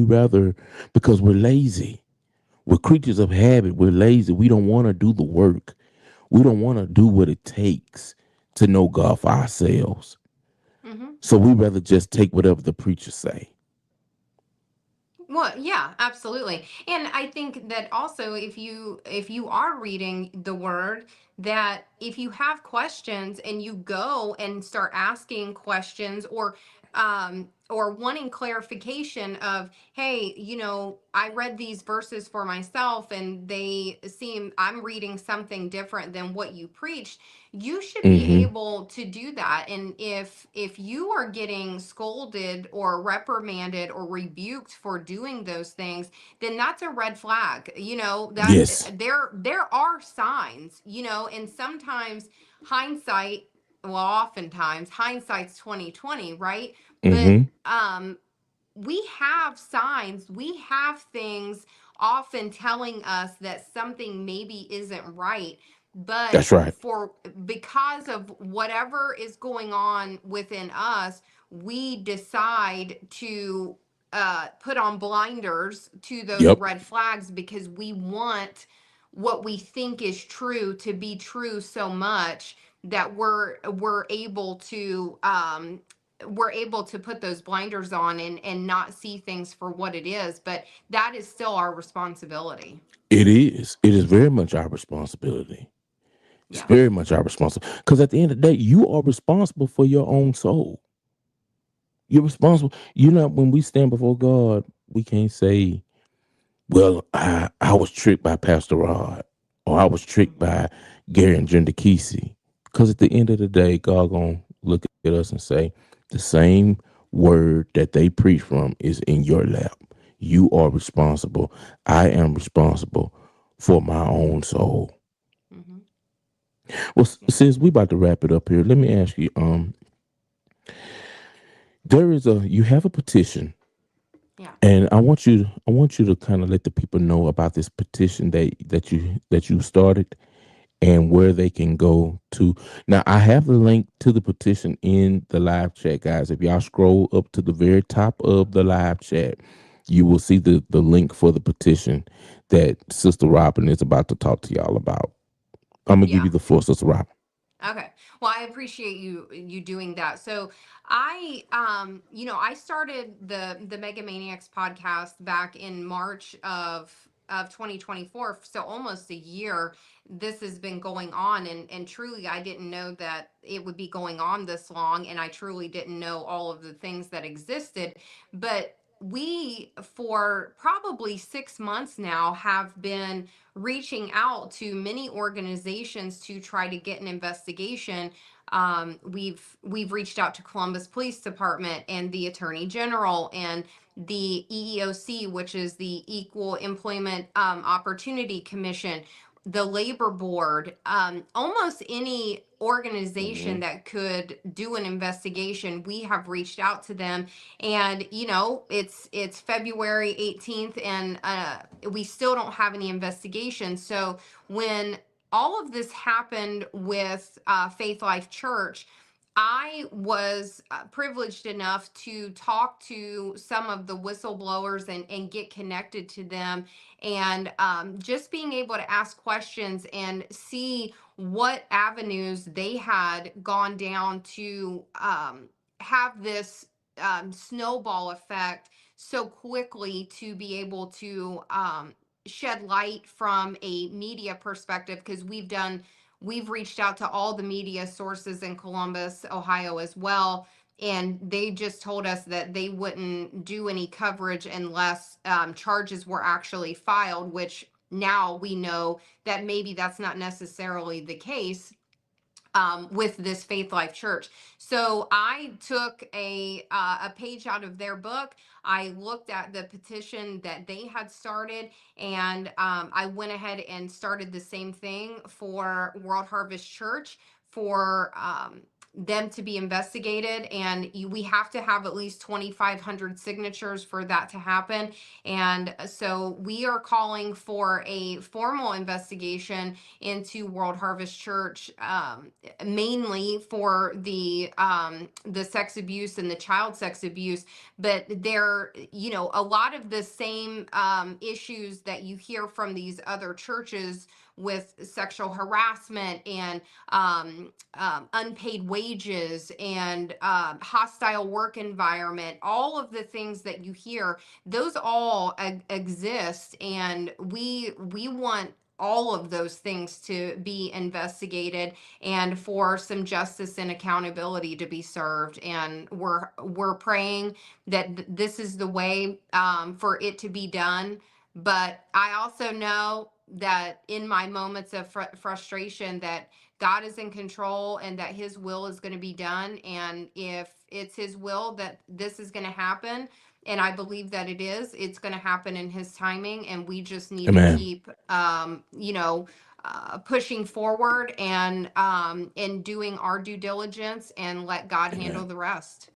we rather, because we're lazy. We're creatures of habit. We're lazy. We don't want to do the work. We don't want to do what it takes to know God for ourselves. Hmm. So we rather just take whatever the preacher say. Well, yeah, absolutely. And I think that also, if you are reading the word, that if you have questions and you go and start asking questions, or wanting clarification of, hey, I read these verses for myself and they seem, I'm reading something different than what you preached, you should be Hmm. able to do that. And if you are getting scolded or reprimanded or rebuked for doing those things, then that's a red flag. Yes. There are signs, and sometimes hindsight, well, oftentimes hindsight's 2020, right? But Hmm. we have signs, we have things often telling us that something maybe isn't right, but That's right. for because of whatever is going on within us, we decide to put on blinders to those Yep. red flags because we want what we think is true to be true so much that we're able to put those blinders on and not see things for what it is. But that is still our responsibility. It is. It is very much our responsibility. It's Yeah. very much our responsibility. Because at the end of the day, you are responsible for your own soul. You're responsible. You know, when we stand before God, we can't say, well, I was tricked by Pastor Rod, or I was tricked Mhm. by Gary and Jenda Kesey. Because at the end of the day, God gonna look at us and say, the same word that they preach from is in your lap. You are responsible. I am responsible for my own soul. Mhm. Well, Yeah. since we about to wrap it up here, let me ask you. You have a petition, Yeah. and I want you to kind of let the people know about this petition that you started and where they can go to. Now, I have the link to the petition in the live chat, guys. If y'all scroll up to the very top of the live chat, you will see the link for the petition that Sister Robin is about to talk to y'all about. I'm gonna give Yeah. you the floor, Sister Robin. Okay. Well, I appreciate you doing that. So I started the Mega Maniacs podcast back in March of 2024. So almost a year this has been going on, and truly I didn't know that it would be going on this long, and I truly didn't know all of the things that existed. But we, for probably 6 months now, have been reaching out to many organizations to try to get an investigation. We've reached out to Columbus Police Department and the Attorney General and the EEOC, which is the Equal Employment Opportunity Commission, the Labor Board, almost any organization Hmm. that could do an investigation. We have reached out to them, and it's February 18th, and we still don't have any investigation. So when all of this happened with Faith Life Church, I was privileged enough to talk to some of the whistleblowers and get connected to them, and just being able to ask questions and see what avenues they had gone down to have this snowball effect so quickly, to be able to shed light from a media perspective, because we've reached out to all the media sources in Columbus, Ohio as well, and they just told us that they wouldn't do any coverage unless charges were actually filed, which now we know that maybe that's not necessarily the case with this Faith Life Church. So I took a page out of their book. I looked at the petition that they had started, and I went ahead and started the same thing for World Harvest Church, for them to be investigated, and we have to have at least 2,500 signatures for that to happen. And so we are calling for a formal investigation into World Harvest Church, mainly for the sex abuse and the child sex abuse. But there, a lot of the same issues that you hear from these other churches with sexual harassment and unpaid wages and hostile work environment, all of the things that you hear, those all exist, and we want all of those things to be investigated and for some justice and accountability to be served. And we're praying that this is the way for it to be done. But I also know that in my moments of frustration, that God is in control and that his will is going to be done. And if it's his will that this is going to happen, and I believe that it is, it's going to happen in his timing. And we just need to Amen. keep, pushing forward and doing our due diligence and let God handle Amen. the rest.